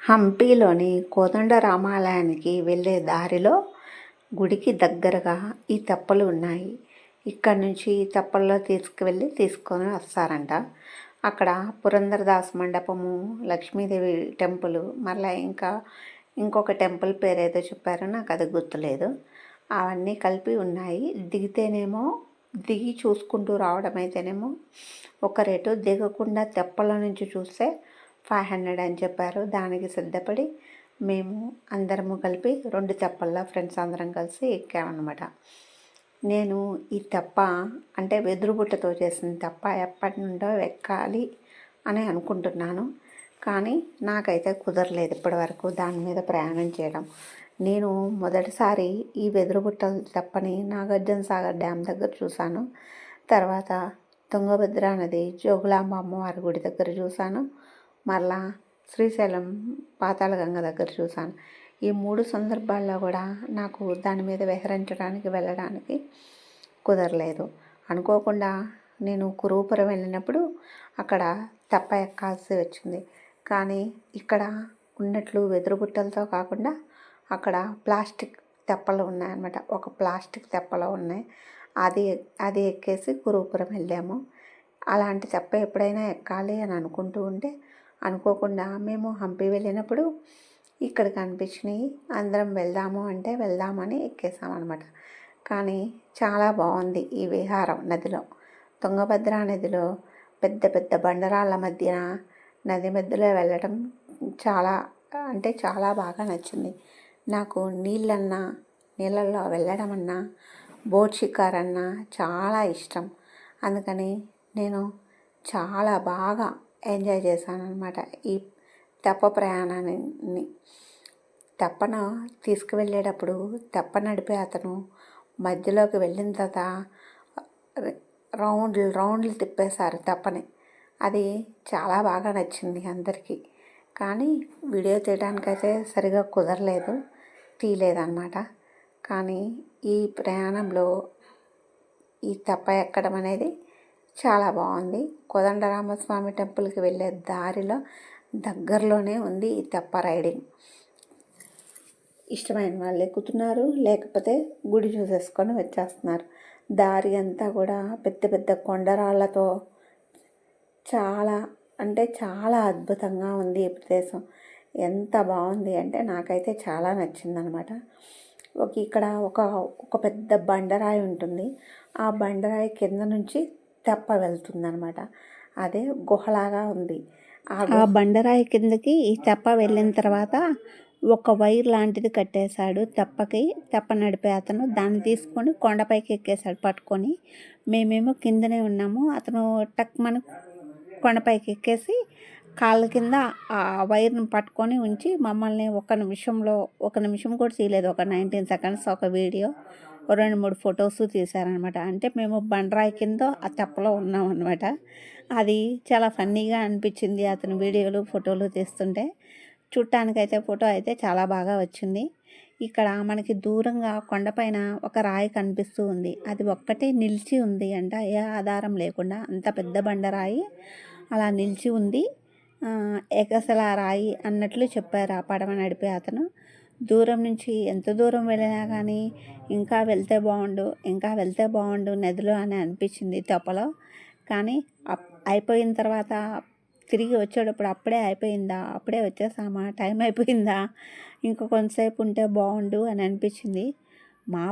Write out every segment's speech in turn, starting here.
హంపీలోని కోదండరామాలయానికి వెళ్ళే దారిలో గుడికి దగ్గరగా ఈ తెప్పలు ఉన్నాయి. ఇక్కడ నుంచి తెప్పల్లో తీసుకొని వస్తారంట. అక్కడ పురంధరదాస్ మండపము, లక్ష్మీదేవి టెంపుల్, మళ్ళీ ఇంకొక టెంపుల్ పేరు ఏదో చెప్పారో నాకు అది గుర్తులేదు. అవన్నీ కలిపి ఉన్నాయి. దిగి చూసుకుంటూ రావడం అయితేనేమో ఒక రేటు, దిగకుండా తెప్పల నుంచి చూస్తే 500 అని చెప్పారు. దానికి సిద్ధపడి మేము అందరము కలిపి 2 తెప్పల్లో ఫ్రెండ్స్ అందరం కలిసి ఎక్కామన్నమాట. నేను ఈ తెప్ప అంటే వెదురుబుట్టతో చేసిన తెప్ప ఎప్పటి నుండో ఎక్కాలి అని అనుకుంటున్నాను. కానీ నాకైతే కుదరలేదు ఇప్పటివరకు దాని మీద ప్రయాణం చేయడం. నేను మొదటిసారి ఈ వెదురుబుట్ట తెప్పని నాగార్జున సాగర్ డ్యామ్ దగ్గర చూశాను. తర్వాత తుంగభద్ర నది జోగులాంబ అమ్మవారి గుడి దగ్గర చూశాను. మరలా శ్రీశైలం పాతాళగంగ దగ్గర చూశాను. ఈ 3 సందర్భాల్లో కూడా నాకు దాని మీద వెళ్ళడానికి కుదరలేదు. అనుకోకుండా నేను కురుపురం వెళ్ళినప్పుడు అక్కడ తెప్ప ఎక్కాల్సి వచ్చింది. కానీ ఇక్కడ ఉన్నట్లు వెదురుబుట్టలతో కాకుండా అక్కడ ప్లాస్టిక్ తెప్పలు ఉన్నాయన్నమాట. ఒక ప్లాస్టిక్ తెప్పలో ఉన్నాయి. అది ఎక్కేసి కురుపురం వెళ్ళాము. అలాంటి తెప్ప ఎప్పుడైనా ఎక్కాలి అని అనుకుంటూ ఉంటే అనుకోకుండా మేము హంపి వెళ్ళినప్పుడు ఇక్కడ కనిపించినాయి. అందరం వెళ్దామని ఎక్కేసామన్నమాట. కానీ చాలా బాగుంది ఈ విహారం. తుంగభద్ర నదిలో పెద్ద పెద్ద బండరాళ్ళ మధ్యన నది మధ్యలో వెళ్ళడం చాలా బాగా నచ్చింది. నాకు నీళ్ళల్లో వెళ్ళడం అన్నా, బోట్ షికార్ అన్నా చాలా ఇష్టం. అందుకని నేను చాలా బాగా ఎంజాయ్ చేశాను అన్నమాట ఈ తెప్ప ప్రయాణాన్ని. తెప్పను తీసుకువెళ్ళేటప్పుడు తెప్ప నడిపే అతను మధ్యలోకి వెళ్ళిన తర్వాత రౌండ్లు తిప్పేశారు తెప్పని. అది చాలా బాగా నచ్చింది అందరికీ. కానీ వీడియో తీయడానికైతే సరిగా కుదరలేదు, తీయలేదన్నమాట. కానీ ఈ ప్రయాణంలో ఈ తెప్ప ఎక్కడం అనేది చాలా బాగుంది. కోదండరామస్వామి టెంపుల్కి వెళ్ళే దారిలో దగ్గరలోనే ఉంది ఈ తెప్ప రైడింగ్. ఇష్టమైన వాళ్ళు ఎక్కుతున్నారు, లేకపోతే గుడి చూసేసుకొని వచ్చేస్తున్నారు. దారి అంతా కూడా పెద్ద పెద్ద కొండరాళ్లతో చాలా అద్భుతంగా ఉంది ఈ ప్రదేశం. ఎంత బాగుంది అంటే నాకైతే చాలా నచ్చిందనమాట. ఇక్కడ ఒక పెద్ద బండరాయి ఉంటుంది. ఆ బండరాయి కింద నుంచి తెప్ప వెళ్తుందనమాట. అదే గుహలాగా ఉంది. ఆ బండరాయి కిందకి ఈ తెప్ప వెళ్ళిన తర్వాత ఒక వైర్ లాంటిది కట్టేశాడు తెప్ప నడిపే అతను. దాన్ని తీసుకొని కొండపైకి ఎక్కేశాడు పట్టుకొని. మేమేమో కిందనే ఉన్నాము. అతను టక్మని కొండపైకి ఎక్కేసి కాళ్ళ కింద ఆ వైర్ను పట్టుకొని ఉంచి మమ్మల్ని ఒక నిమిషం కూడా తీయలేదు. ఒక 19 సెకండ్స్ ఒక వీడియో, 2-3 ఫొటోస్ తీశారనమాట. అంటే మేము బండరాయి కింద ఆ తెప్పలో ఉన్నాం అనమాట. అది చాలా ఫన్నీగా అనిపించింది అతను వీడియోలు ఫోటోలు తీస్తుంటే. చూడటానికైతే ఫోటో అయితే చాలా బాగా వచ్చింది. ఇక్కడ మనకి దూరంగా కొండపైన ఒక రాయి కనిపిస్తూ ఉంది. అది ఒక్కటే నిలిచి ఉంది అంట, ఏ ఆధారం లేకుండా. అంత పెద్ద బండరాయి అలా నిలిచి ఉంది. ఎగసల రాయి అన్నట్లు చెప్పారు ఆ పడవ నడిపే అతను. దూరం నుంచి ఎంత దూరం వెళ్ళినా కానీ ఇంకా వెళ్తే బాగుండు నదిలో అని అనిపించింది తెప్పలో. కానీ అయిపోయిన తర్వాత తిరిగి వచ్చేటప్పుడు అప్పుడే వచ్చేసామా, టైం అయిపోయిందా, ఇంకా కొంతసేపు ఉంటే బాగుండు అని అనిపించింది. మా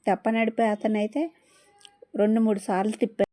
తెప్ప నడిపే అతనైతే 2-3 సార్లు తిప్పారు.